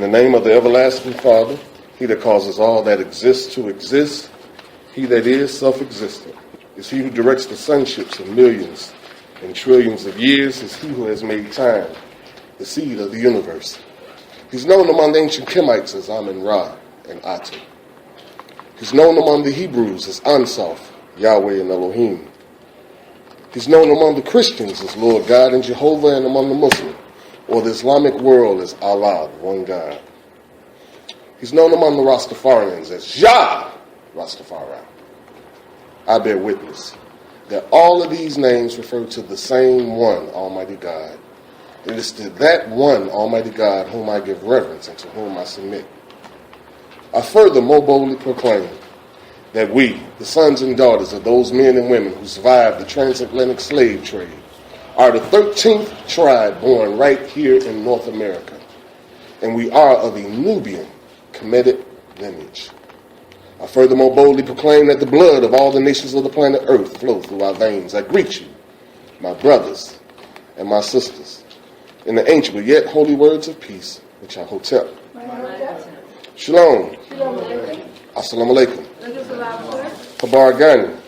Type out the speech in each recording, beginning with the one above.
In the name of the everlasting Father, he that causes all that exists to exist, he that is self-existent, is he who directs the sunships of millions and trillions of years, is he who has made time, the seed of the universe. He's known among the ancient Kemites as Amun-Ra and Atu. He's known among the Hebrews as Ansof, Yahweh and Elohim. He's known among the Christians as Lord God and Jehovah, and among the Muslim or the Islamic world as Allah, one God. He's known among the Rastafarians as Jah Rastafari. I bear witness that all of these names refer to the same one Almighty God. It is to that one Almighty God whom I give reverence and to whom I submit. I further more boldly proclaim that we, the sons and daughters of those men and women who survived the transatlantic slave trade, are the 13th tribe born right here in North America, and we are of a Nubian Kemetic lineage. I furthermore boldly proclaim that the blood of all the nations of the planet Earth flow through our veins. I greet you, my brothers and my sisters, in the ancient but yet holy words of peace, which are Hotep. Shalom. Assalamu alaikum. Habar Ghani.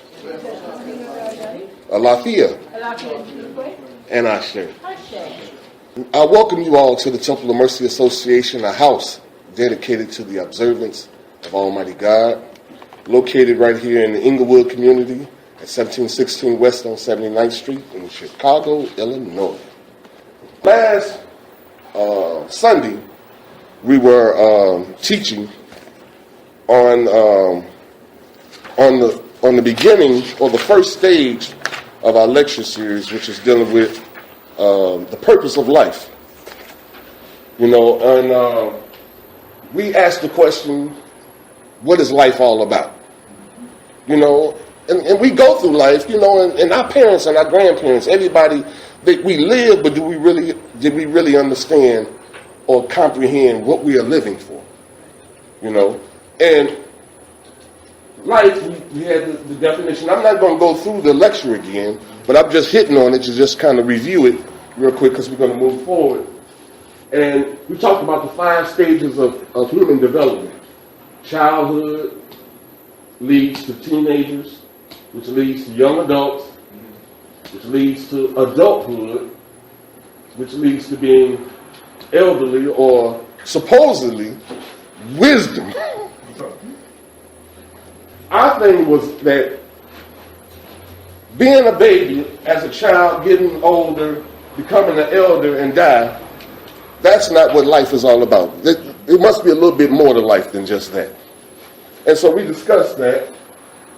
Alafia. And Ashe. I welcome you all to the Temple of Mercy Association, a house dedicated to the observance of Almighty God, located right here in the Inglewood community at 1716 West on 79th Street in Chicago, Illinois. Last Sunday, we were teaching on the beginning or the first stage of our lecture series, which is dealing with the purpose of life. And we asked the question, what is life all about? And we go through life, and our parents and our grandparents, everybody, we live, but did we really understand or comprehend what we are living for? And life, we had the definition. I'm not going to go through the lecture again, but I'm just hitting on it to just kind of review it real quick because we're going to move forward. And we talked about the 5 stages of human development. Childhood leads to teenagers, which leads to young adults, which leads to adulthood, which leads to being elderly or supposedly wisdom. Our thing was that being a baby as a child, getting older, becoming an elder and die, that's not what life is all about. It must be a little bit more to life than just that. And so we discussed that,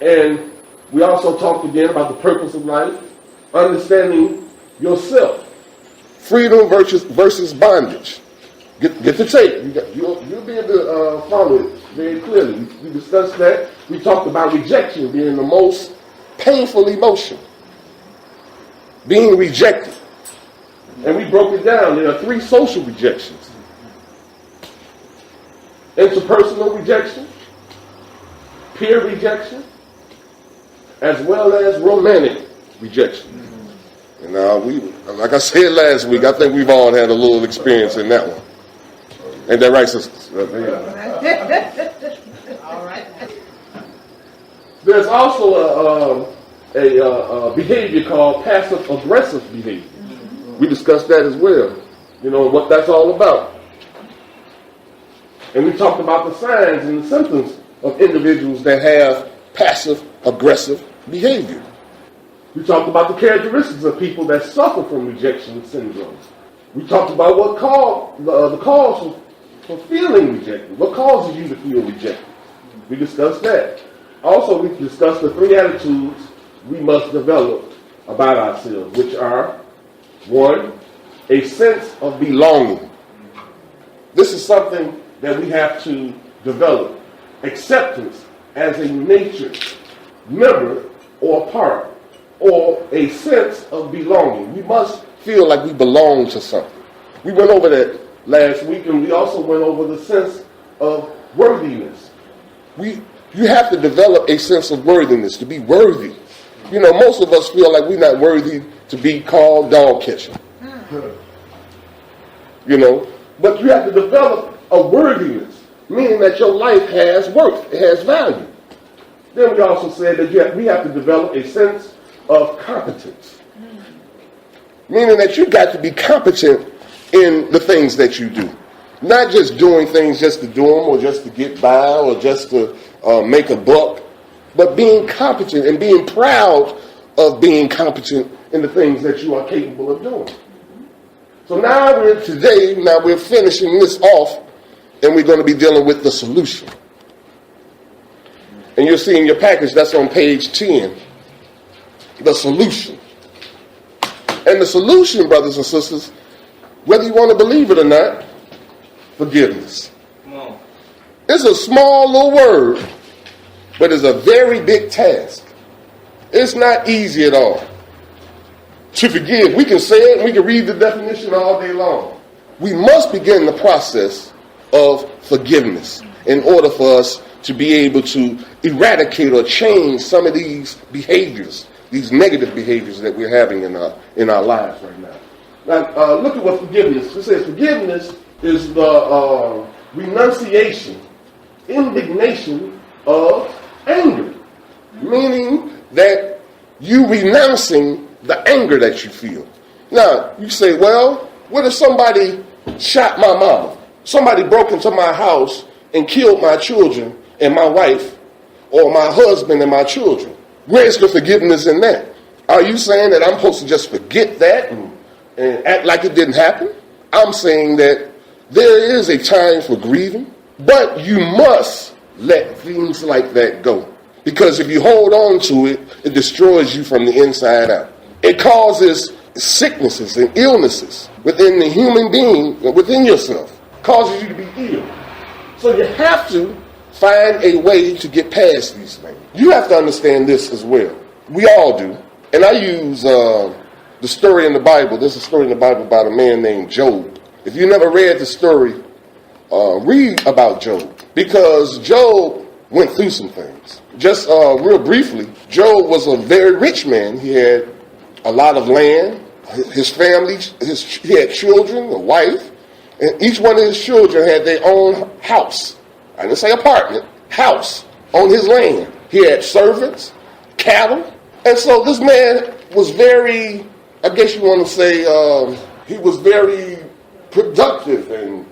and we also talked again about the purpose of life, understanding yourself, freedom versus bondage. Get the tape. You'll be able to follow it very clearly. We discussed that. We talked about rejection being the most painful emotion. Being rejected. And we broke it down. There are 3 social rejections. Interpersonal rejection, peer rejection, as well as romantic rejection. And now like I said last week, I think we've all had a little experience in that one. Ain't that right, sisters? All right. There's also a behavior called passive-aggressive behavior. We discussed that as well. What that's all about. And we talked about the signs and the symptoms of individuals that have passive-aggressive behavior. We talked about the characteristics of people that suffer from rejection syndrome. We talked about what the cause for feeling rejected. What causes you to feel rejected? We discussed that. Also, we discussed the 3 attitudes we must develop about ourselves, which are, 1, a sense of belonging. This is something that we have to develop. Acceptance as a nature, member, or part, or a sense of belonging. We must feel like we belong to something. We went over that last week, and we also went over the sense of worthiness. You have to develop a sense of worthiness, to be worthy. Most of us feel like we're not worthy to be called dog catcher. But you have to develop of worthiness, meaning that your life has worth, it has value. Then we also said that we have to develop a sense of competence, meaning that you got to be competent in the things that you do. Not just doing things just to do them or just to get by or just to make a buck, but being competent and being proud of being competent in the things that you are capable of doing. So now we're finishing this off, and we're going to be dealing with the solution. And you'll see in your package, that's on page 10, the solution. And the solution, brothers and sisters, whether you want to believe it or not, forgiveness. Come on. It's a small little word, but it's a very big task. It's not easy at all to forgive. We can say it, and we can read the definition all day long. We must begin the process of forgiveness in order for us to be able to eradicate or change some of these behaviors, these negative behaviors that we're having in our lives right now. Now, look at what forgiveness is. It says forgiveness is the renunciation, indignation of anger, meaning that you renouncing the anger that you feel. Now, you say, well, what if somebody shot my mama? Somebody broke into my house and killed my children and my wife, or my husband and my children. Where's the forgiveness in that? Are you saying that I'm supposed to just forget that and act like it didn't happen? I'm saying that there is a time for grieving, but you must let things like that go. Because if you hold on to it, it destroys you from the inside out. It causes sicknesses and illnesses within the human being, within yourself. Causes you to be ill. So you have to find a way to get past these things. You have to understand this as well. We all do. And I use the story in the Bible. There's a story in the Bible about a man named Job. If you never read the story, read about Job. Because Job went through some things. Just real briefly, Job was a very rich man. He had a lot of land. His family, he had children, a wife. And each one of his children had their own house. I didn't say apartment, house on his land. He had servants, cattle. And so this man was very, I guess you want to say, he was very productive and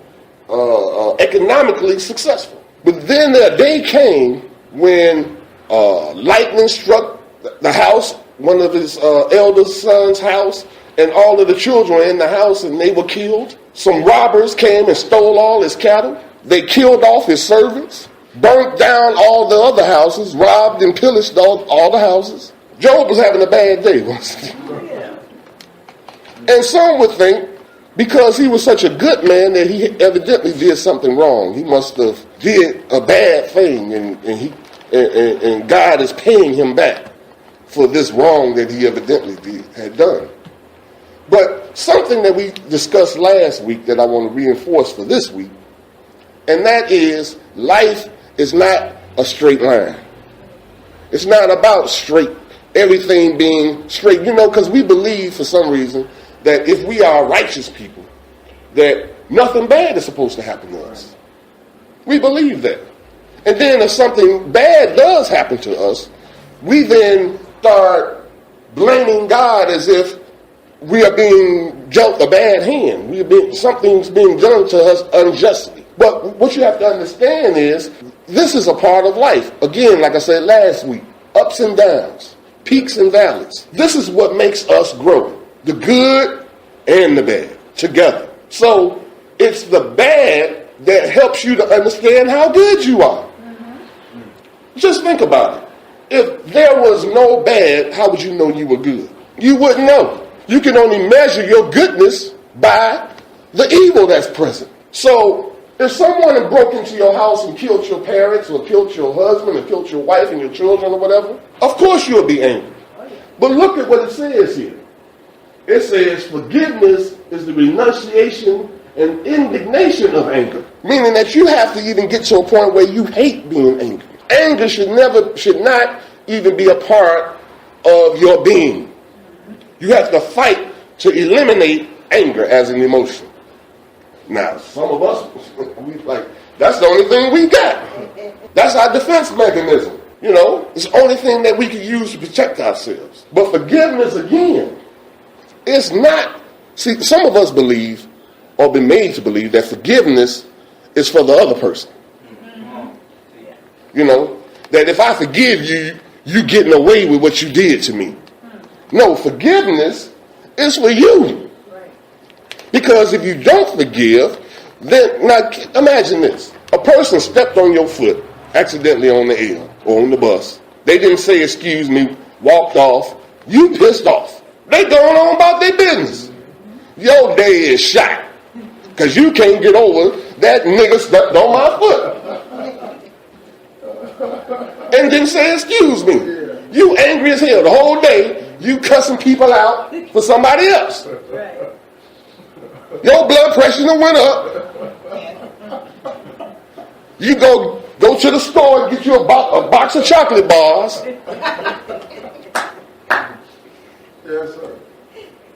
economically successful. But then a day came when lightning struck the house, one of his eldest son's house, and all of the children were in the house and they were killed. Some robbers came and stole all his cattle. They killed off his servants, burnt down all the other houses, robbed and pillaged all the houses. Job was having a bad day. And some would think, because he was such a good man, that he evidently did something wrong. He must have did a bad thing, and God is paying him back for this wrong that he evidently had done. But something that we discussed last week that I want to reinforce for this week, and that is life is not a straight line. It's not about straight, everything being straight. Because we believe for some reason that if we are righteous people, that nothing bad is supposed to happen to us. We believe that. And then if something bad does happen to us, we then start blaming God as if we are being dealt a bad hand. Something's being done to us unjustly. But what you have to understand is, this is a part of life. Again, like I said last week, ups and downs, peaks and valleys. This is what makes us grow. The good and the bad together. So it's the bad that helps you to understand how good you are. Just think about it. If there was no bad, how would you know you were good? You wouldn't know. You can only measure your goodness by the evil that's present. So if someone had broke into your house and killed your parents or killed your husband or killed your wife and your children or whatever, of course you'll be angry. But look at what it says here. It says forgiveness is the renunciation and indignation of anger. Meaning that you have to even get to a point where you hate being angry. Anger should not even be a part of your being. You have to fight to eliminate anger as an emotion. Now, some of us, we like, that's the only thing we got. That's our defense mechanism. It's the only thing that we can use to protect ourselves. But forgiveness, again, is not. See, some of us believe, or been made to believe, that forgiveness is for the other person. That if I forgive you, you getting away with what you did to me. No, forgiveness is for you. Because if you don't forgive, then, now imagine this. A person stepped on your foot accidentally on the L or on the bus. They didn't say, excuse me, walked off. You pissed off. They going on about their business. Your day is shot. Because you can't get over that nigga stepped on my foot. And didn't say, excuse me. You angry as hell the whole day. You cussing people out for somebody else. Your blood pressure done went up. You go to the store and get you a box of chocolate bars. Yes, sir.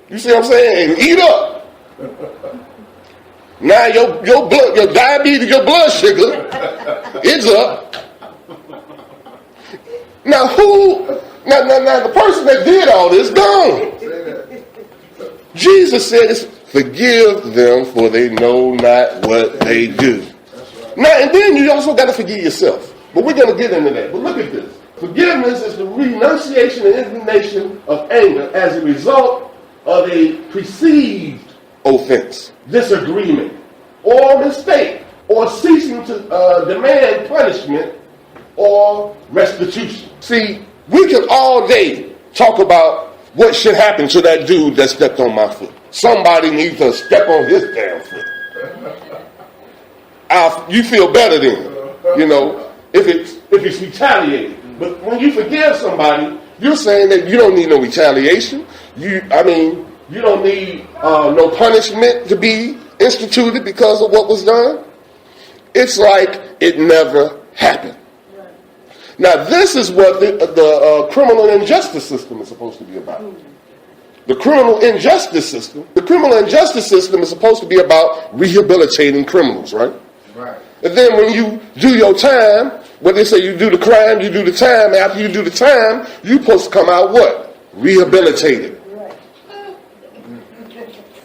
You see what I'm saying? And eat up. Now your blood, your diabetes, your blood sugar, it's up. Now the person that did all this gone. Jesus said, forgive them for they know not what they do. Now, and then you also got to forgive yourself. But we're going to get into that. But look at this. Forgiveness is the renunciation and indignation of anger as a result of a perceived offense, disagreement, or mistake, or ceasing to demand punishment or restitution. See, we can all day talk about what should happen to that dude that stepped on my foot. Somebody needs to step on his damn foot. You feel better then, if it's retaliated. But when you forgive somebody, you're saying that you don't need no retaliation. You don't need no punishment to be instituted because of what was done. It's like it never happened. Now, this is what the criminal injustice system is supposed to be about. The criminal injustice system is supposed to be about rehabilitating criminals, right? Right. And then when you do your time, when they say you do the crime, you do the time. After you do the time, you're supposed to come out what? Rehabilitated. Right.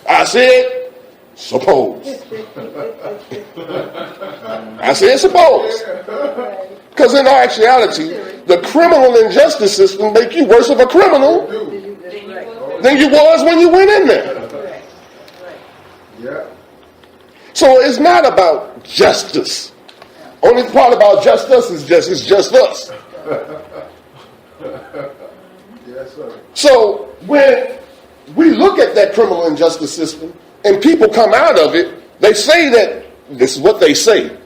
I said, suppose. I said, suppose. Because in actuality, the criminal injustice system make you worse of a criminal than you was when you went in there. Yeah. So it's not about justice. Only part about justice is just us. Yes, sir. So when we look at that criminal injustice system and people come out of it, they say that this is what they say.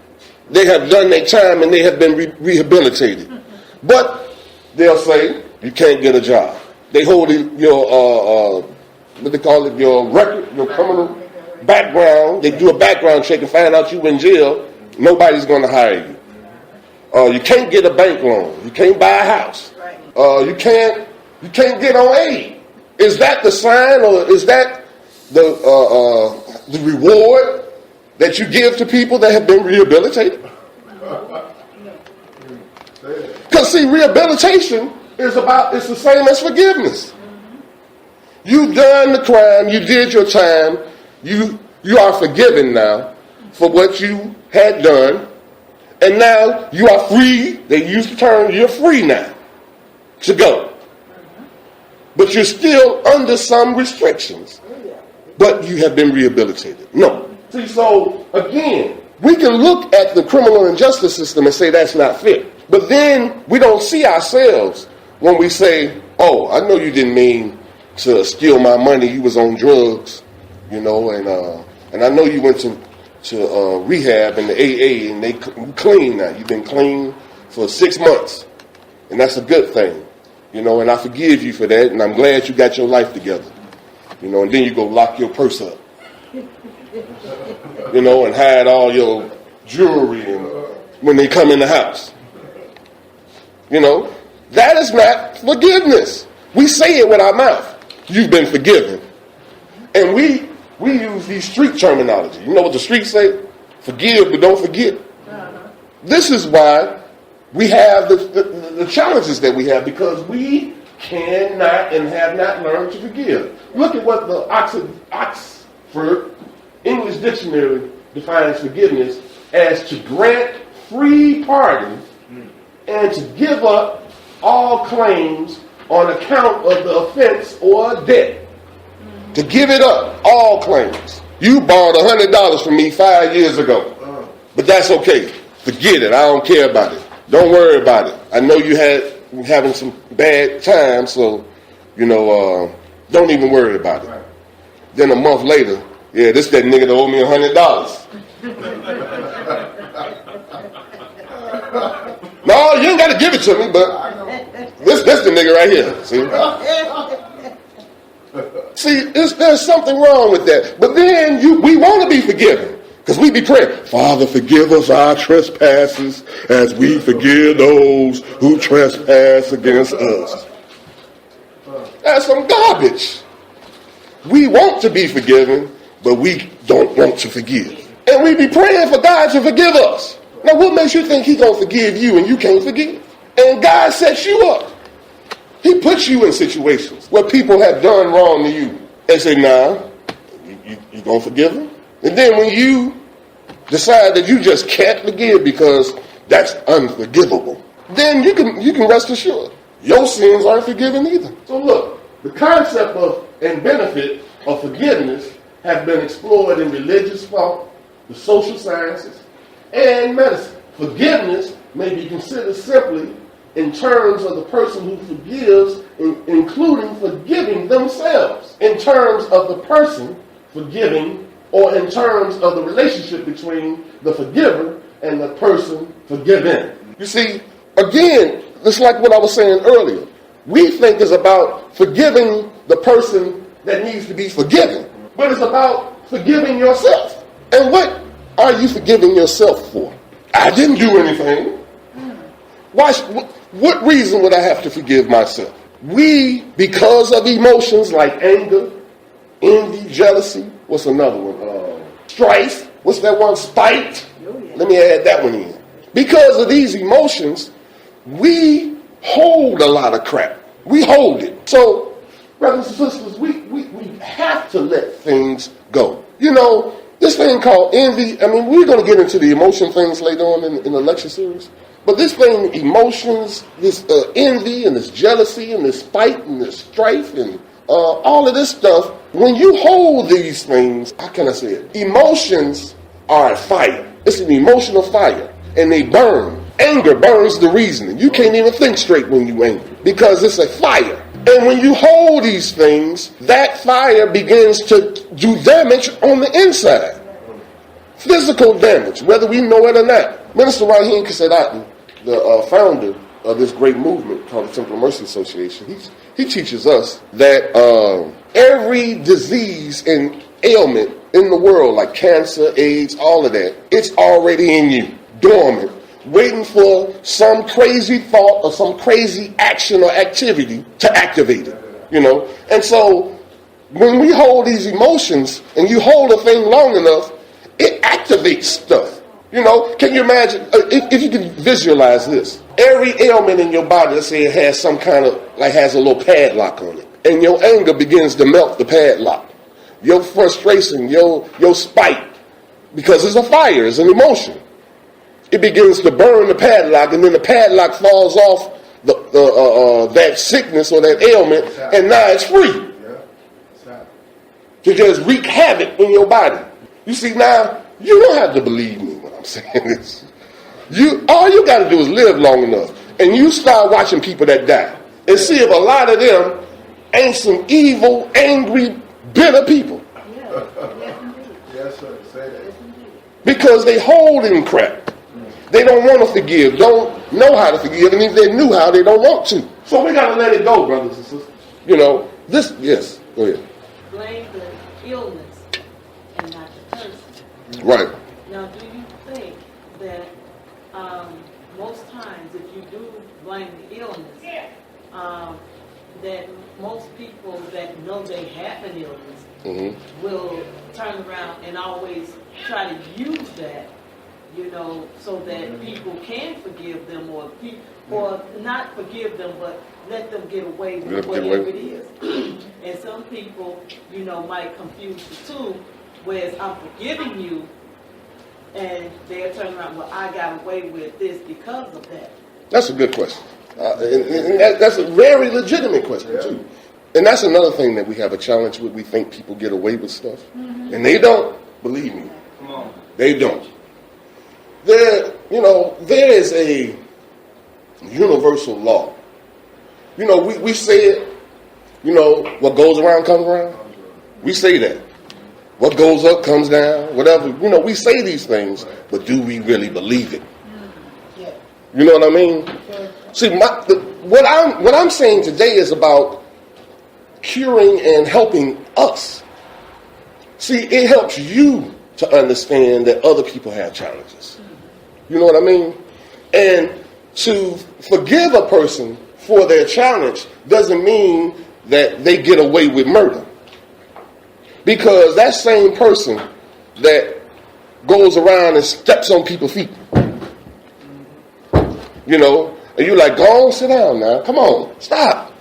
They have done their time and they have been rehabilitated. But they'll say, you can't get a job. They hold your, what they call it, your record, your criminal background. They do a background check and find out you in jail. Nobody's going to hire you. You can't get a bank loan. You can't buy a house. You can't get on aid. Is that the sign, or is that the reward that you give to people that have been rehabilitated? Because see, rehabilitation it's the same as forgiveness. You've done the crime, you did your time, you are forgiven now for what you had done, and now you are free. They use the term, you're free now to go. But you're still under some restrictions, but you have been rehabilitated. No. See, so again, we can look at the criminal injustice system and say that's not fair. But then we don't see ourselves when we say, oh, I know you didn't mean to steal my money. You was on drugs, and I know you went to rehab and the AA and you clean now. You've been clean for 6 months. And that's a good thing, and I forgive you for that. And I'm glad you got your life together, and then you go lock your purse up, and hide all your jewelry and when they come in the house. That is not forgiveness. We say it with our mouth. You've been forgiven. And we we use these street terminology. You know what the streets say? Forgive, but don't forget. This is why we have the challenges that we have, because we cannot and have not learned to forgive. Look at what the Oxford English Dictionary defines forgiveness as: to grant free pardon and to give up all claims on account of the offense or debt. To give it up, all claims. You borrowed $100 from me 5 years ago, but that's okay. Forget it. I don't care about it. Don't worry about it. I know you having some bad times, so don't even worry about it. Then a month later, yeah, this that nigga that owed me $100. No, you ain't got to give it to me, but this the nigga right here. See, there's something wrong with that. But then we want to be forgiven, because we be praying, Father, forgive us our trespasses as we forgive those who trespass against us. That's some garbage. We want to be forgiven, but we don't want to forgive. And we be praying for God to forgive us. Now, what makes you think He's going to forgive you and you can't forgive? And God sets you up. He puts you in situations where people have done wrong to you. They say, nah, you going to forgive them? And then when you decide that you just can't forgive because that's unforgivable, then you can rest assured your sins aren't forgiven either. So look, the concept of and benefit of forgiveness have been explored in religious thought, the social sciences, and medicine. Forgiveness may be considered simply in terms of the person who forgives, including forgiving themselves, in terms of the person forgiving, or in terms of the relationship between the forgiver and the person forgiven. You see, again, it's like what I was saying earlier. We think it's about forgiving the person that needs to be forgiven, but it's about forgiving yourself. And what are you forgiving yourself for? I didn't do anything. What reason would I have to forgive myself? We, because of emotions like anger, envy, jealousy, what's another one? Strife. What's that one? Spite. Let me add that one in. Because of these emotions, we hold a lot of crap. We hold it. So, brothers and sisters, we have to let things go. You know, this thing called envy, I mean, we're going to get into the emotion things later on in the lecture series. But this thing, emotions, this envy and this jealousy and this spite and this strife and all of this stuff, when you hold these things, how can I say it? Emotions are a fire. It's an emotional fire, and they burn. Anger burns the reasoning. You can't even think straight when you're angry because it's a fire. And when you hold these things, that fire begins to do damage on the inside. Physical damage, whether we know it or not. Minister Raheem Kassadati, the founder of this great movement called the Temple Mercy Association, he teaches us that every disease and ailment in the world, like cancer, AIDS, all of that, it's already in you, dormant, waiting for some crazy thought or some crazy action or activity to activate it, you know. And so when we hold these emotions and you hold a thing long enough, it activates stuff. You know, can you imagine, if you can visualize this, every ailment in your body, let's say it has some kind of, like has a little padlock on it, and your anger begins to melt the padlock. Your frustration, your spite, because it's a fire, it's an emotion. It begins to burn the padlock, and then the padlock falls off that sickness or that ailment, and now it's free to just wreak havoc in your body. You see, now, you don't have to believe me when I'm saying this. All you got to do is live long enough, and you start watching people that die, and see if a lot of them ain't some evil, angry, bitter people. Yes, sir. Say that. Because they holding crap. They don't want to forgive, don't know how to forgive, and if they knew how, they don't want to. So we got to let it go, brothers and sisters. You know, yes, go ahead. Blame the illness and not the person. Right. Now, do you think that most times if you do blame the illness, that most people that know they have an illness will turn around and always try to use that, so that people can forgive them, or not forgive them, but let them get away with whatever it is. And some people, might confuse the two, whereas I'm forgiving you, and they'll turn around, well, I got away with this because of that. That's a good question. And that's a very legitimate question, too. And that's another thing that we have a challenge with. We think people get away with stuff. Mm-hmm. And they don't. Believe me. Come on. They don't. There is a universal law. We say it, what goes around comes around. We say that. What goes up comes down, whatever. We say these things, but do we really believe it? You know what I mean? See, what I'm saying today is about curing and helping us. See, it helps you to understand that other people have challenges. You know what I mean? And to forgive a person for their challenge doesn't mean that they get away with murder. Because that same person that goes around and steps on people's feet, and you're like, go on, sit down now. Come on, stop.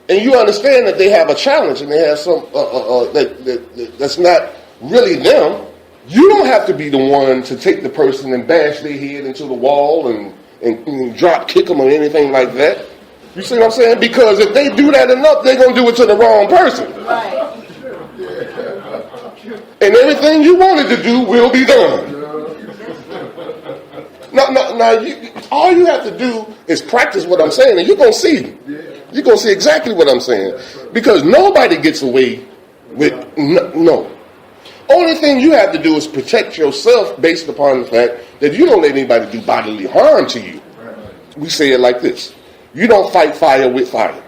And you understand that they have a challenge and they have some that's not really them. You don't have to be the one to take the person and bash their head into the wall and drop kick them or anything like that. You see what I'm saying? Because if they do that enough, they're going to do it to the wrong person. Right. And everything you wanted to do will be done. Now, all you have to do is practice what I'm saying, and you're going to see. You're going to see exactly what I'm saying. Because nobody gets away with no. Only thing you have to do is protect yourself based upon the fact that you don't let anybody do bodily harm to you. We say it like this. You don't fight fire with fire.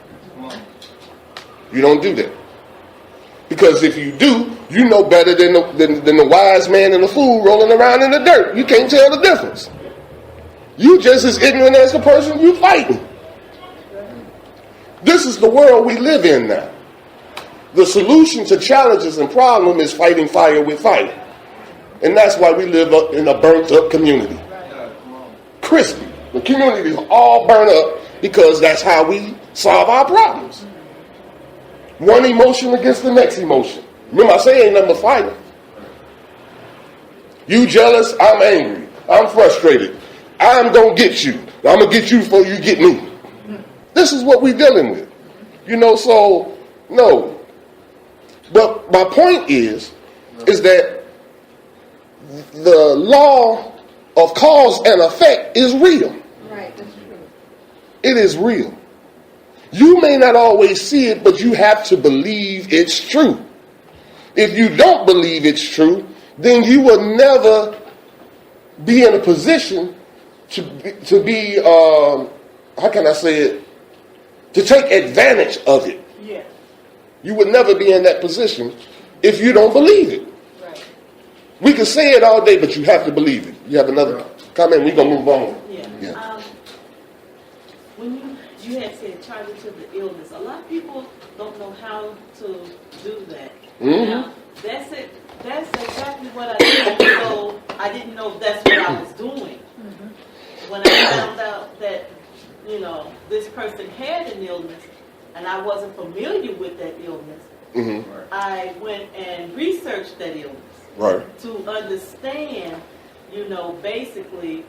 You don't do that. Because if you do, you know better than the wise man and the fool rolling around in the dirt. You can't tell the difference. You just as ignorant as the person you fighting. This is the world we live in now. The solution to challenges and problems is fighting fire with fire. And that's why we live in a burnt up community. Crispy. The community is all burnt up because that's how we solve our problems. One emotion against the next emotion. Remember, I say ain't nothing but fighting. You jealous, I'm angry. I'm frustrated. I'm going to get you. I'm going to get you before you get me. This is what we're dealing with. So, no. But my point is that the law of cause and effect is real. Right, that's true. It is real. You may not always see it, but you have to believe it's true. If you don't believe it's true, then you will never be in a position to be how can I say it? To take advantage of it. Yeah. You would never be in that position if you don't believe it. Right. We can say it all day, but you have to believe it. You have another comment? We're going to move on. Yeah. When you had said charge it to the illness, a lot of people don't know how to do that. Mm-hmm. Now, that's it. That's exactly what I did. So I didn't know that's what I was doing. Mm-hmm. When I found out that, this person had an illness, and I wasn't familiar with that illness, mm-hmm. I went and researched that illness. Right. To understand, basically,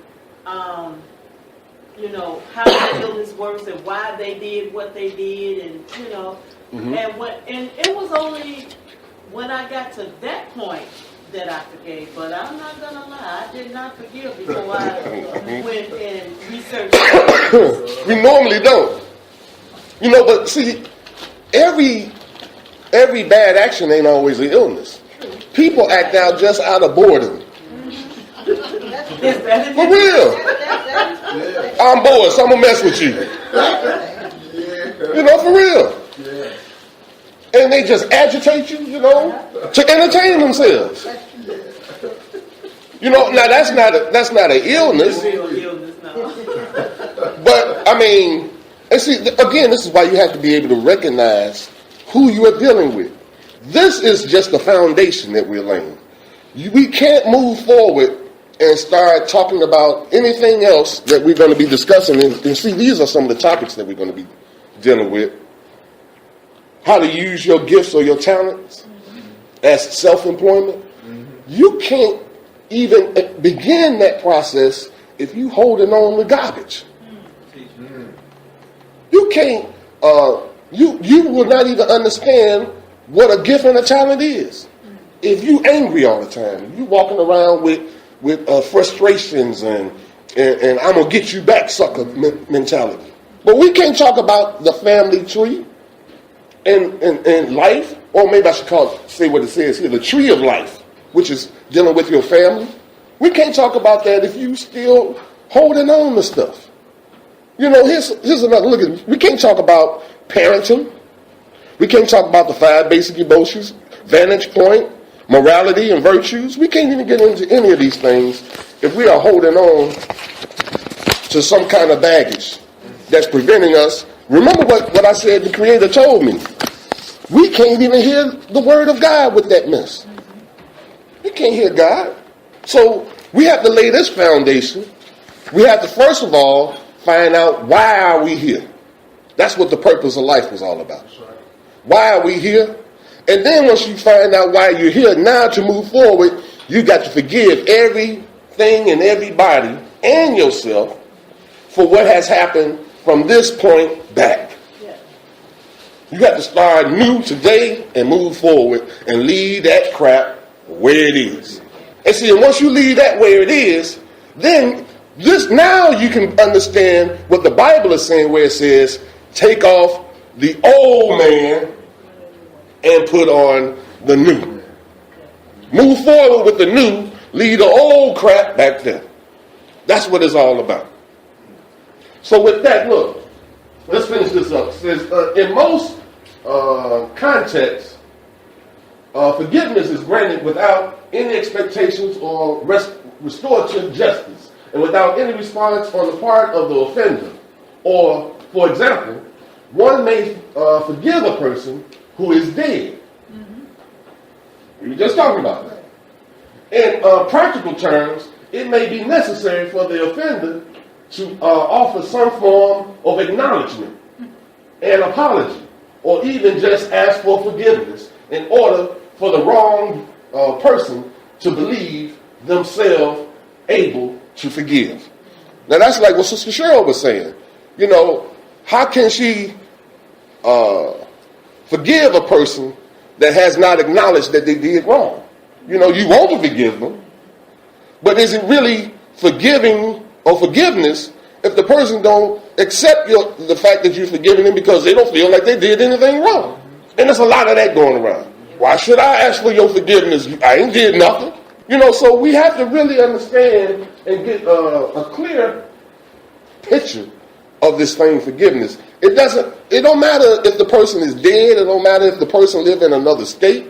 how the illness works and why they did what they did, and mm-hmm. and it was only when I got to that point that I forgave. But I'm not gonna lie, I did not forgive before I went and researched. We normally don't, but see, every bad action ain't always an illness. People act out just out of boredom. For real. I'm bored, so I'm going to mess with you. For real. And they just agitate you, to entertain themselves. Now that's not an illness. But, and see, again, this is why you have to be able to recognize who you are dealing with. This is just the foundation that we're laying. We can't move forward and start talking about anything else that we're going to be discussing. And see, these are some of the topics that we're going to be dealing with. How to use your gifts or your talents as self-employment. You can't even begin that process if you holding on to garbage. You can't, you will not even understand what a gift and a talent is. If you angry all the time, you walking around with frustrations and I'm going to get you back sucker mentality. But we can't talk about the family tree and life, or maybe I should say what it says here, the tree of life, which is dealing with your family. We can't talk about that if you still holding on to stuff. You know, here's another look at it. We can't talk about parenting. We can't talk about the 5 basic emotions, vantage point, morality, and virtues. We can't even get into any of these things if we are holding on to some kind of baggage that's preventing us. Remember what I said the Creator told me. We can't even hear the word of God with that mess. We can't hear God. So we have to lay this foundation. We have to, first of all, find out why are we here. That's what the purpose of life was all about. Why are we here? And then once you find out why you're here, now to move forward, you got to forgive everything and everybody and yourself for what has happened from this point back. You got to start new today and move forward and leave that crap where it is. And see, once you leave that where it is, then now you can understand what the Bible is saying, where it says, take off the old man and put on the new. Move forward with the new, leave the old crap back there. That's what it's all about. So with that, look, let's finish this up. It says, in most contexts, forgiveness is granted without any expectations or restorative justice, and without any response on the part of the offender. Or, for example, one may forgive a person who is dead. We were just talking about that. In practical terms, it may be necessary for the offender to offer some form of acknowledgement and apology, or even just ask for forgiveness in order for the wrong person to believe themselves able to forgive. Now that's like what Sister Cheryl was saying. You know, how can she forgive a person that has not acknowledged that they did wrong? You know, you want to forgive them, but is it really forgiving or forgiveness if the person don't accept the fact that you're forgiving them because they don't feel like they did anything wrong? And there's a lot of that going around. Why should I ask for your forgiveness? I ain't did nothing. You know, so we have to really understand and get a clear picture of this thing, forgiveness. It don't matter if the person is dead. It don't matter if the person lives in another state.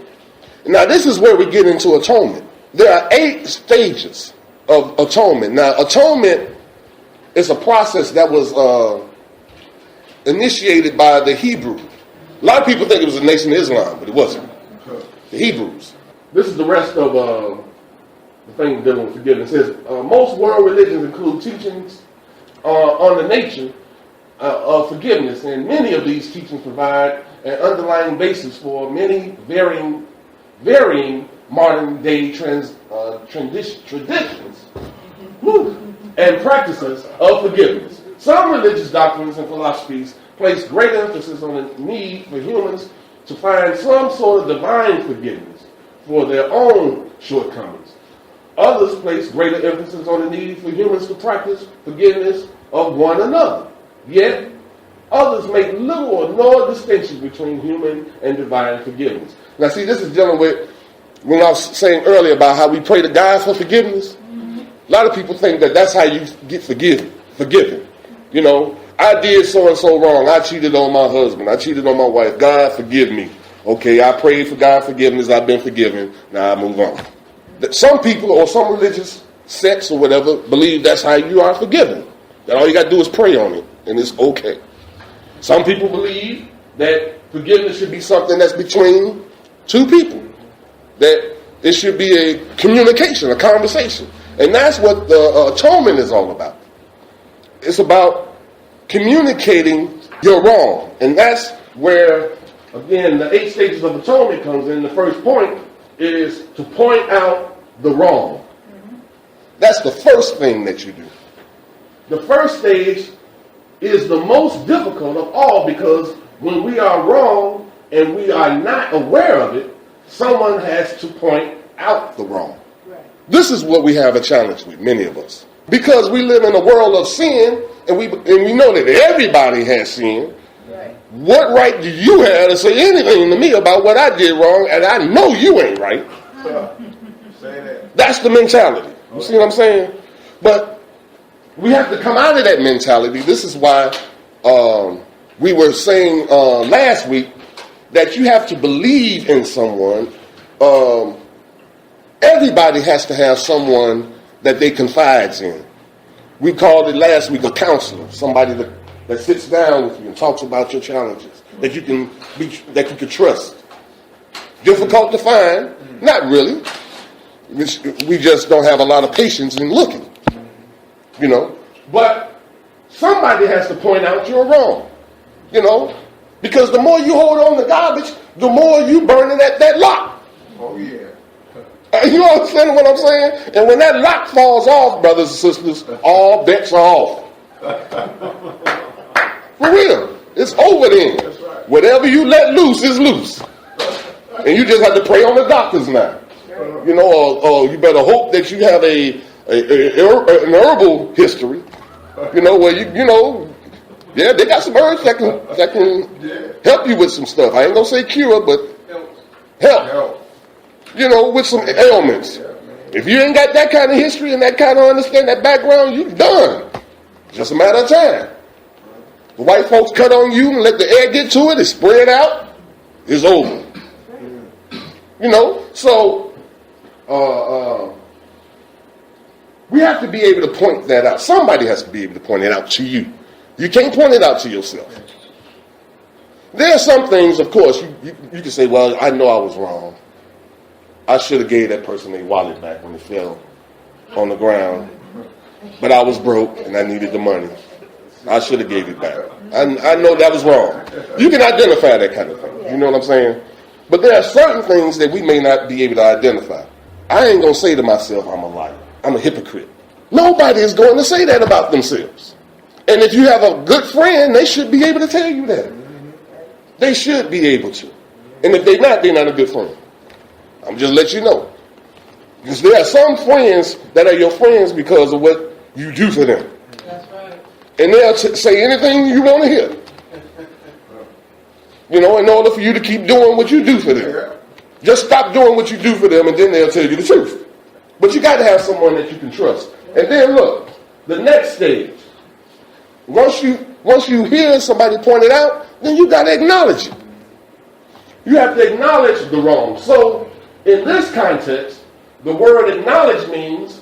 Now, this is where we get into atonement. There are 8 stages of atonement. Now, atonement is a process that was initiated by the Hebrews. A lot of people think it was the Nation of Islam, but it wasn't. The Hebrews. This is the rest of the thing dealing with forgiveness. It says, most world religions include teachings on the nature of forgiveness, and many of these teachings provide an underlying basis for many varying modern day traditions and practices of forgiveness. Some religious doctrines and philosophies place great emphasis on the need for humans to find some sort of divine forgiveness for their own shortcomings. Others place greater emphasis on the need for humans to practice forgiveness of one another. Yet, others make little or no distinction between human and divine forgiveness. Now, see, this is dealing with when I was saying earlier about how we pray to God for forgiveness. A lot of people think that that's how you get forgiven. You know, I did so-and-so wrong. I cheated on my husband. I cheated on my wife. God, forgive me. Okay, I prayed for God forgiveness. I've been forgiven. Now I move on. Some people or some religious sects or whatever believe that's how you are forgiven. That all you got to do is pray on it, and it's okay. Some people believe that forgiveness should be something that's between Two people. That it should be a communication, a conversation. And that's what the atonement is all about. It's about communicating your wrong. And that's where, again, the 8 stages of atonement comes in. The first point is to point out the wrong. That's the first thing that you do. The first stage is the most difficult of all, because when we are wrong and we are not aware of it, someone has to point out the wrong. Right. This is what we have a challenge with, many of us. Because we live in a world of sin, and we know that everybody has sin. Right. What right do you have to say anything to me about what I did wrong, and I know you ain't right? Say that. That's the mentality. You see what I'm saying? But we have to come out of that mentality. This is why we were saying last week that you have to believe in someone. Everybody has to have someone that they confides in. We called it last week a counselor, somebody that sits down with you and talks about your challenges, that you can trust. Difficult to find? Not really. We just don't have a lot of patience in looking, But somebody has to point out you're wrong, because the more you hold on to garbage, the more you burning at that lock. Oh, yeah. You understand what I'm saying? And when that lock falls off, brothers and sisters, all bets are off. For real. It's over then. That's right. Whatever you let loose is loose. And you just have to pray on the doctors now. Or you better hope that you have an herbal history, where they got some herbs that can help you with some stuff. I ain't gonna say cure, but help. With some ailments. If you ain't got that kind of history and that kind of understanding, that background, you done. Just a matter of time. The white folks cut on you and let the air get to it, spray it out, it's over. So we have to be able to point that out. Somebody has to be able to point it out to you. You can't point it out to yourself. There are some things, of course, you can say, well, I know I was wrong. I should have gave that person their wallet back when it fell on the ground. But I was broke and I needed the money. I should have gave it back. I know that was wrong. You can identify that kind of thing. You know what I'm saying? But there are certain things that we may not be able to identify. I ain't going to say to myself, I'm a liar. I'm a hypocrite. Nobody is going to say that about themselves. And if you have a good friend, they should be able to tell you that. They should be able to. And if they're not a good friend. I'm just let you know. Because there are some friends that are your friends because of what you do for them. That's right. And they'll say anything you want to hear. In order for you to keep doing what you do for them. Just stop doing what you do for them and then they'll tell you the truth. But you got to have someone that you can trust. And then look, the next stage. Once you hear somebody point it out, then you got to acknowledge it. You have to acknowledge the wrong. So, in this context, the word acknowledge means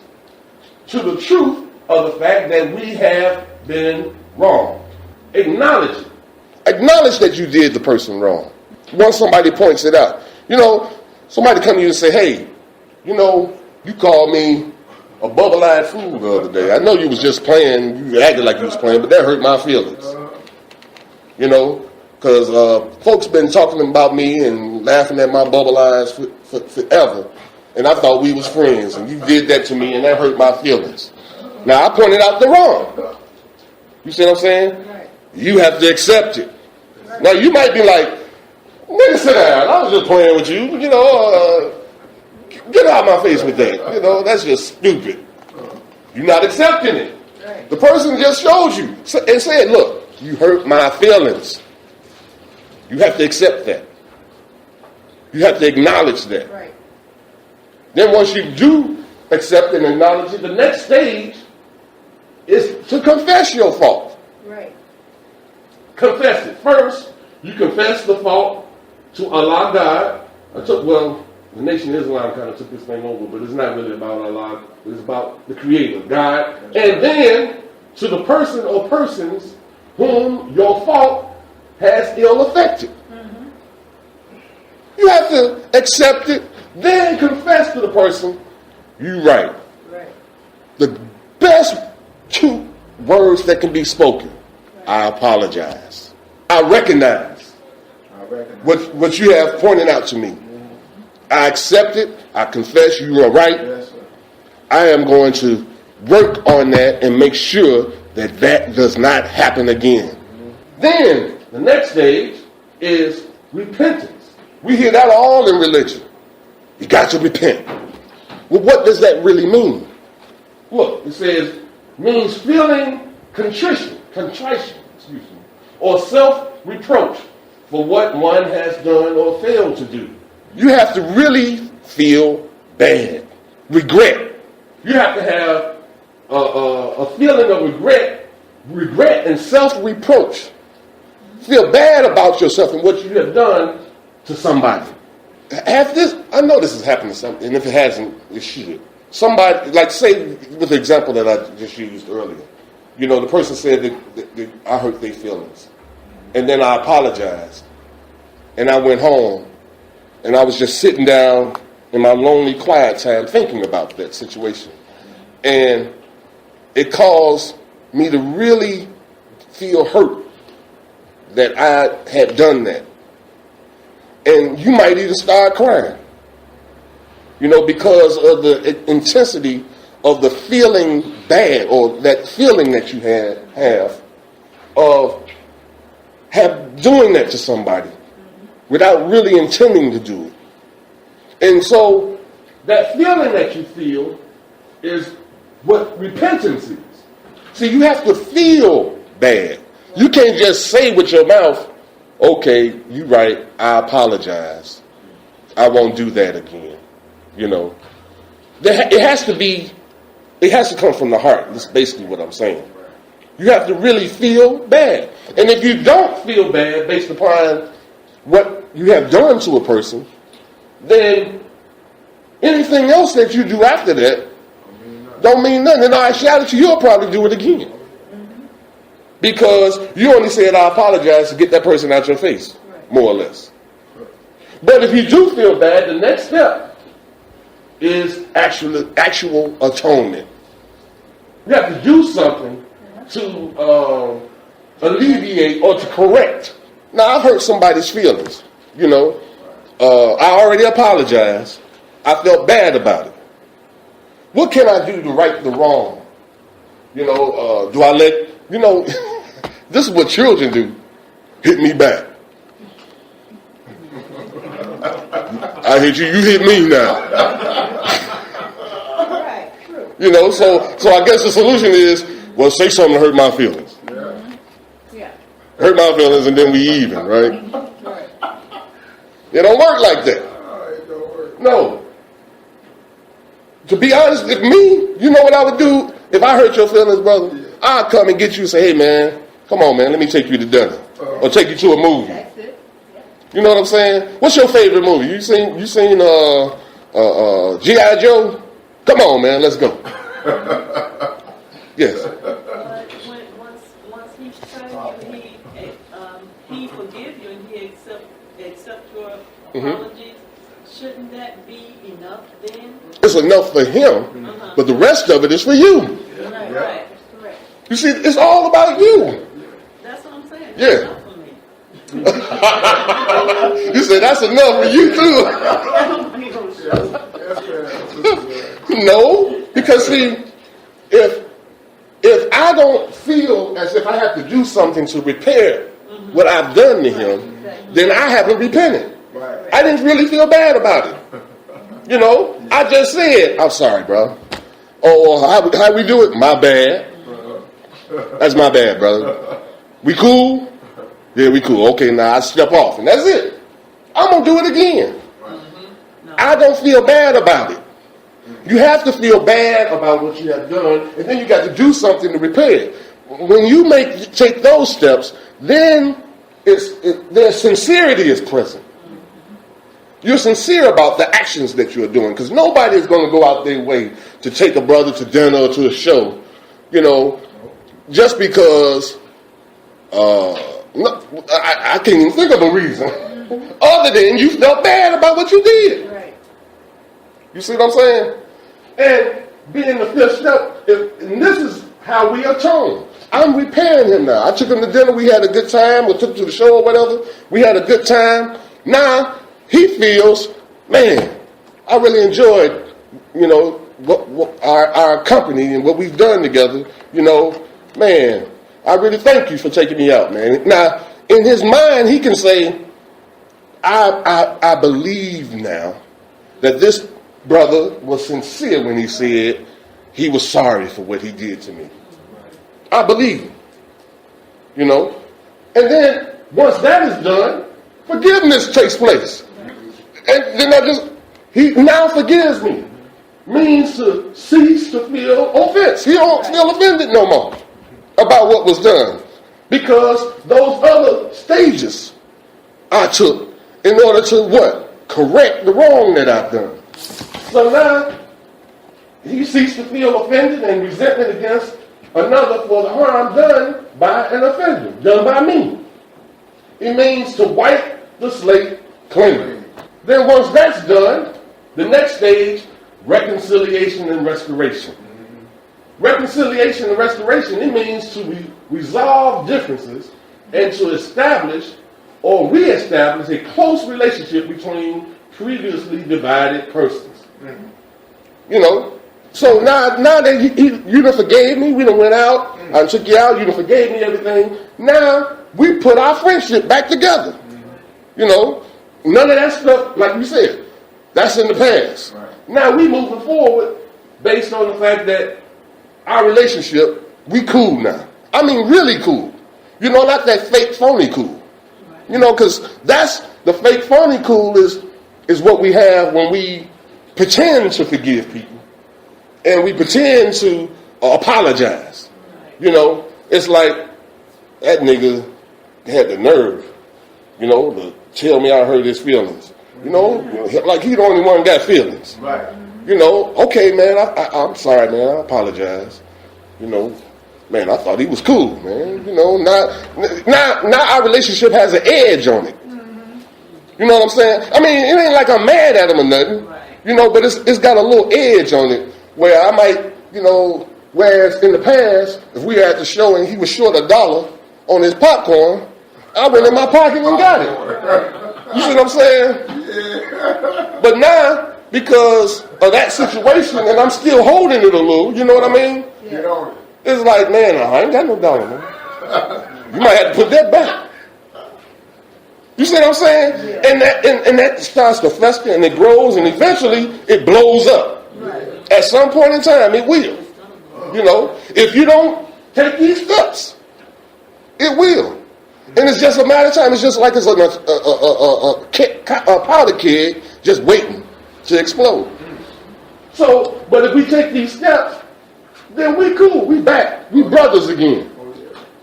to the truth of the fact that we have been wrong. Acknowledge it. Acknowledge that you did the person wrong. Once somebody points it out. Somebody come to you and say, hey, you called me a bubble-eyed fool the other day. I know you was just playing. You acted like you was playing, but that hurt my feelings. Because folks been talking about me and laughing at my bubble eyes for forever. And I thought we was friends. And you did that to me and that hurt my feelings. Now, I pointed out the wrong. You see what I'm saying? You have to accept it. Now, you might be like, nigga, sit down. I was just playing with you. Get out of my face with that. That's just stupid. You're not accepting it. The person just showed you and said, look, you hurt my feelings. You have to accept that. You have to acknowledge that. Right. Then once you do accept and acknowledge it, the next stage is to confess your fault. Right. Confess it. First, you confess the fault to Allah God. The Nation of Islam kind of took this thing over, but it's not really about Allah. It's about the Creator, God. And then to the person or persons whom your fault has ill affected. Mm-hmm. You have to accept it, then confess to the person, you right. Right. The best two words that can be spoken, I apologize. I recognize what you have pointed out to me. I accept it. I confess you are right. Yes, sir. I am going to work on that and make sure that that does not happen again. Then the next stage is repentance. We hear that all in religion. You got to repent. Well, what does that really mean? Look, it says, means feeling contrition, or self-reproach for what one has done or failed to do. You have to really feel bad. Regret. You have to have a feeling of regret and self-reproach. Feel bad about yourself and what you have done to somebody. Have this? I know this has happened to somebody, and if it hasn't, it should. Somebody, like say, with the example that I just used earlier, you know, the person said that I hurt their feelings, and then I apologized, and I went home, and I was just sitting down in my lonely, quiet time thinking about that situation, and it caused me to really feel hurt that I had done that. And you might even start crying, you know, because of the intensity of the feeling bad, or that feeling that you have of doing that to somebody without really intending to do it. And so that feeling that you feel is what repentance is. See, you have to feel bad. You can't just say with your mouth, okay, you right, I apologize. I won't do that again. You know, it has to come from the heart. That's basically what I'm saying. You have to really feel bad. And if you don't feel bad based upon what you have done to a person, then anything else that you do after that don't mean nothing. In actuality, you'll probably do it again. Because you only said, I apologize, to get that person out your face, more or less. But if you do feel bad, the next step is actual atonement. You have to do something to alleviate or to correct. Now, I've hurt somebody's feelings, you know. I already apologized. I felt bad about it. What can I do to right the wrong? You know, do I let, you know, this is what children do. Hit me back. I hit you, you hit me now. You know, so I guess the solution is, well, say something to hurt my feelings. Yeah. Hurt my feelings and then we even, right? It don't work like that. No. To be honest with me, you know what I would do if I hurt your feelings, brother? I'd come and get you and say, hey, man, come on, man, let me take you to dinner. Or take you to a movie. That's it. Yeah. You know what I'm saying? What's your favorite movie? You seen G.I. Joe? Come on, man, let's go. Yes. But once he tells you he forgive you and he accept your apologies, shouldn't that be enough then? It's enough for him, but the rest of it is for you. Right. Right. Correct. You see, it's all about you. That's what I'm saying. Yeah. That's enough for me. You said that's enough for you too. No, because see, if I don't feel as if I have to do something to repair what I've done to him, then I haven't repented. Right. I didn't really feel bad about it. You know, I just said, I'm sorry, bro. Oh, how we do it? My bad. That's my bad, brother. We cool? Yeah, we cool. Okay, now I step off, and that's it. I'm going to do it again. I don't feel bad about it. You have to feel bad about what you have done, and then you got to do something to repair it. When you take those steps, then their sincerity is present. You're sincere about the actions that you're doing, because nobody is going to go out their way to take a brother to dinner or to a show, you know, just because I can't even think of a reason. other than you felt bad about what you did. Right. You see what I'm saying? And being the fifth step, and this is how we atone. I'm repairing him now. I took him to dinner. We had a good time. We took him to the show or whatever. We had a good time. Now he feels, man, I really enjoyed, what our company and what we've done together. Man, I really thank you for taking me out, man. Now, in his mind, he can say, I believe now that this brother was sincere when he said he was sorry for what he did to me. I believe him. And then once that is done, forgiveness takes place. And then he now forgives me. Means to cease to feel offense. He don't feel offended no more about what was done. Because those other stages I took in order to what? Correct the wrong that I've done. So now he ceased to feel offended and resentment against another for the harm done by an offender, done by me. It means to wipe the slate clean. Then once that's done, the next stage, reconciliation and restoration. Reconciliation and restoration, it means to resolve differences and to establish or reestablish a close relationship between previously divided persons. So now that you done forgave me, we done went out, I took you out, you done forgave me everything. Now we put our friendship back together. None of that stuff, like you said, that's in the past. Right. Now we moving forward based on the fact that our relationship, we cool now. I mean, really cool. Not that fake phony cool. Because that's the fake phony cool is what we have when we pretend to forgive people and we pretend to apologize. It's like that nigga had the nerve, to tell me I hurt his feelings. Like he the only one got feelings. Right. Okay, man, I'm sorry, man, I apologize. Man, I thought he was cool, man. Now our relationship has an edge on it. You know what I'm saying? I mean, it ain't like I'm mad at him or nothing. Right. But it's got a little edge on it where I might, whereas in the past, if we had the show and he was short $1 on his popcorn, I went in my pocket and got it. You see what I'm saying? Yeah. But now, because of that situation, and I'm still holding it a little, you know what I mean? Yeah. It's like, man, I ain't got no dollar, man. You might have to put that back. You see what I'm saying? Yeah. And that starts to fester and it grows and eventually it blows up. Right. At some point in time, it will. If you don't take these steps, it will. And it's just a matter of time. It's just like it's a powder keg just waiting to explode. So, but if we take these steps, then we cool. We back. We brothers again.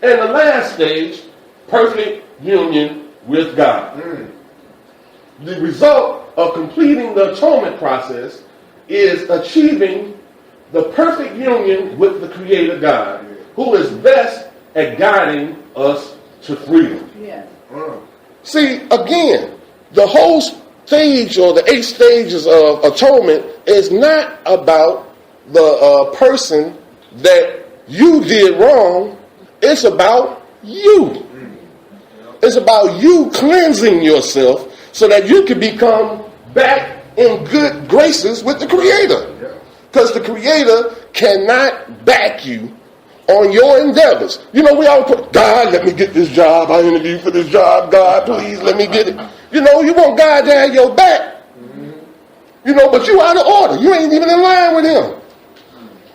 And the last stage, perfect union with God. The result of completing the atonement process is achieving the perfect union with the Creator God, who is best at guiding us to freedom. Yeah. See, again, the whole stage or the 8 stages of atonement is not about the person that you did wrong. It's about you. It's about you cleansing yourself so that you can become back in good graces with the Creator. Because the Creator cannot back you on your endeavors. We always put, God, let me get this job. I interviewed for this job. God, please let me get it. You want God to have your back. But you out of order. You ain't even in line with Him.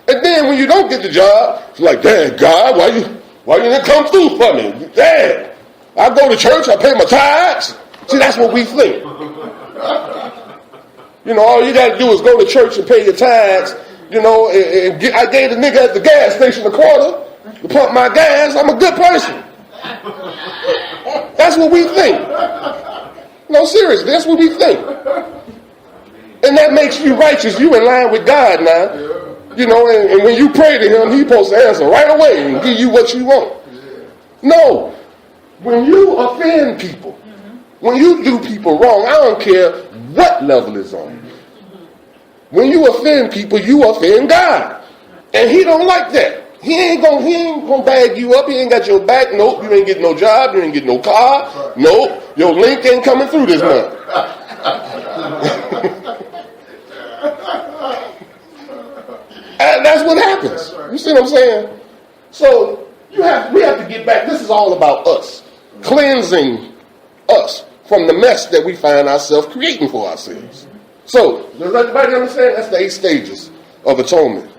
And then when you don't get the job, it's like, dang, God, why you didn't come through for me? Dang, I go to church, I pay my tithes. See, that's what we think. All you got to do is go to church and pay your tithes. And I gave the nigga at the gas station a quarter to pump my gas. I'm a good person. That's what we think. No, seriously, that's what we think. And that makes you righteous. You in line with God now. And when you pray to Him, He's supposed to answer right away and give you what you want. No. When you offend people, When you do people wrong, I don't care what level it's on. When you offend people, you offend God. And he don't like that. He ain't gonna bag you up. He ain't got your back. Nope, you ain't getting no job. You ain't getting no car. Nope, your link ain't coming through this month. And that's what happens. You see what I'm saying? So we have to get back. This is all about us. Cleansing us from the mess that we find ourselves creating for ourselves. So, does everybody understand? That's the 8 stages of atonement.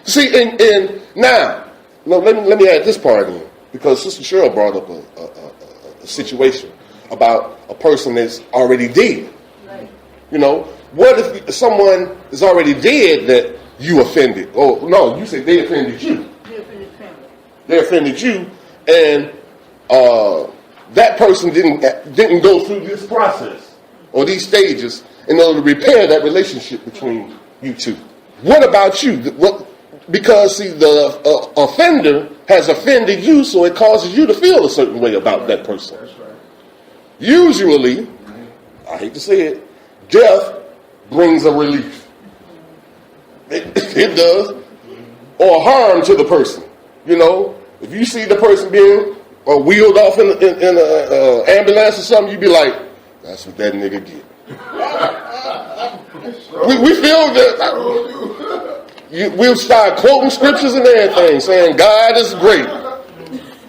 See, and now, let me add this part in, because Sister Cheryl brought up a situation about a person that's already dead. Right. You know, what if someone is already dead that you offended? Oh, no, you said they offended you. They offended family. They offended you, and that person didn't go through this process or these stages in order to repair that relationship between you two. What about you? Because, see, the offender has offended you, so it causes you to feel a certain way about that person. That's right. Usually, I hate to say it, death brings a relief. It does. Or harm to the person. You know, if you see the person being wheeled off in an ambulance or something, you be like, that's what that nigga get. we feel that. We'll start quoting scriptures and everything, saying God is great.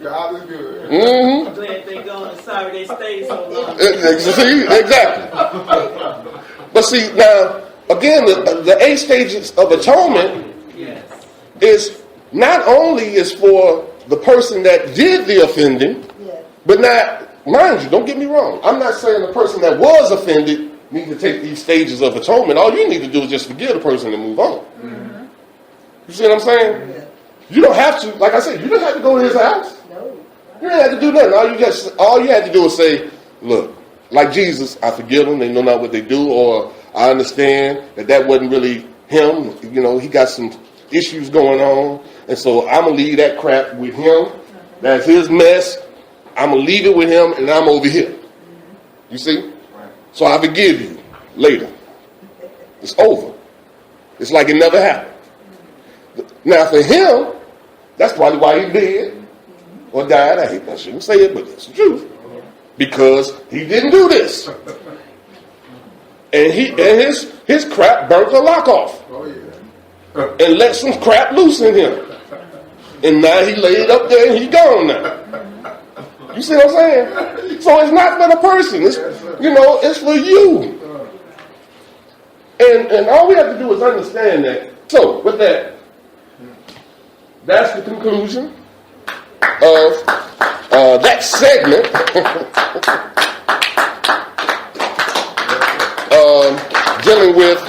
God is good. I'm glad they gone. Sorry they stayed so long. See, exactly. But see, now, again, the 8 stages of atonement is not only is for the person that did the offending, but not, mind you, don't get me wrong. I'm not saying the person that was offended needs to take these stages of atonement. All you need to do is just forgive the person and move on. Mm-hmm. You see what I'm saying? Yeah. You don't have to, like I said, you don't have to go to his house. No. You don't have to do nothing. All you had to do is say, look, like Jesus, I forgive them. They know not what they do. Or I understand that wasn't really him. You know, he got some issues going on. And so I'm going to leave that crap with him. That's his mess. I'm going to leave it with him, and I'm over here. You see? So I forgive you later. It's over. It's like it never happened. Now for him, that's probably why he did or died. I shouldn't say it, but it's the truth. Because he didn't do this. And his crap burnt the lock off. And let some crap loose in him. And now he laid up there and he gone now. You see what I'm saying? So it's not for the person. It's, it's for you. And all we have to do is understand that. So with that, that's the conclusion of that segment dealing with